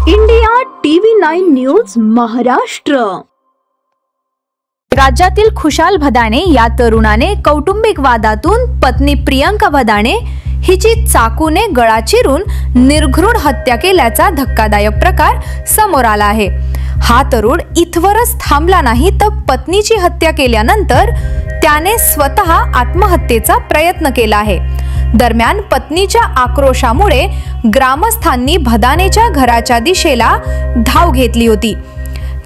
India TV 9 news Maharashtra. राज्यातील खुशाल भदाणे या तरुणाने कौटुंबिक वादातून पत्नी प्रियंका भदाणे हिची चाकूने गळा चिरून निर्घृण हत्या केल्याचा धक्कादायक प्रकार समोर आला आहे। हा तरुण इथवरच थांबला नाही तर पत्नीची हत्या केल्यानंतर त्याने स्वतः आत्महत्येचा प्रयत्न केला आहे। दरम्यान पत्नीच्या आक्रोशामुळे ग्रामस्थांनी भदाणेच्या घराच्या दिशेला धाव घेतली होती।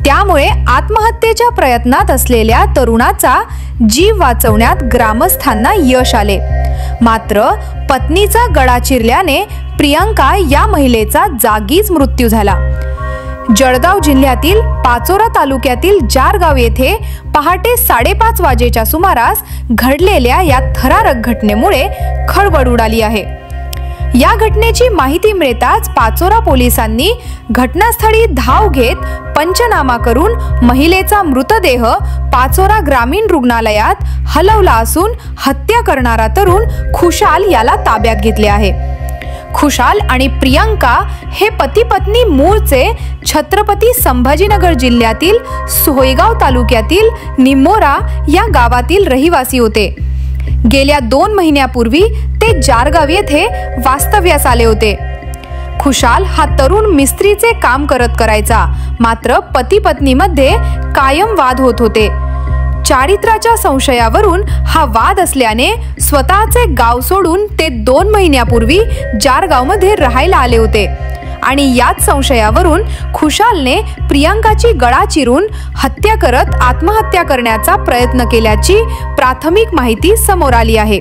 त्यामुळे आत्महत्येच्या प्रयत्नात असलेल्या तरुणाचा जीव वाचवण्यात ग्रामस्थांना यश आले। मात्र पत्नीचा गळा चिरल्याने प्रियंका या महिलेचा जागीच मृत्यू झाला। जळगाव जिल्ह्यातील पाचोरा तालुक्यातील जारगाव येथे पहाटे 5:30 वाजेच्या सुमारास घडलेल्या या थरारक घटनेमुळे खळबळ उडाली आहे। या घटनेची माहिती मिळताच पाचोरा पोलिसांनी घटनास्थळी धाव घेत पंचनामा करून महिलेचा मृतदेह पाचोरा ग्रामीण रुग्णालयात हलवला असून हत्या करणारा तरुण खुशाल याला ताब्यात घेतले आहे। खुशाल आणि प्रियंका हे पती पत्नी मूळचे छत्रपती संभाजीनगर जिल्ह्यातील सोयगाव तालुक्यातील निमोरा या गावातील रहिवासी होते। गेल्या 2 महिन्यापूर्वी ते जारगाव येथे वास्तव्यास आले होते। खुशाल हा तरुण मिस्त्रीचे काम करायचा, मात्र पती पत्नीमध्ये कायम वाद होत होते। चारित्र्याच्या संशयावरून हा वाद असल्याने स्वतःचे गाव सोडून ते 2 महिन्यापूर्वी जारगावमध्ये राहायला आले होते आणि याच संशयावरून खुशालने प्रियंकाची गळा चिरून हत्या करत आत्महत्या करण्याचा प्रयत्न केल्याची प्राथमिक माहिती समोर आली आहे।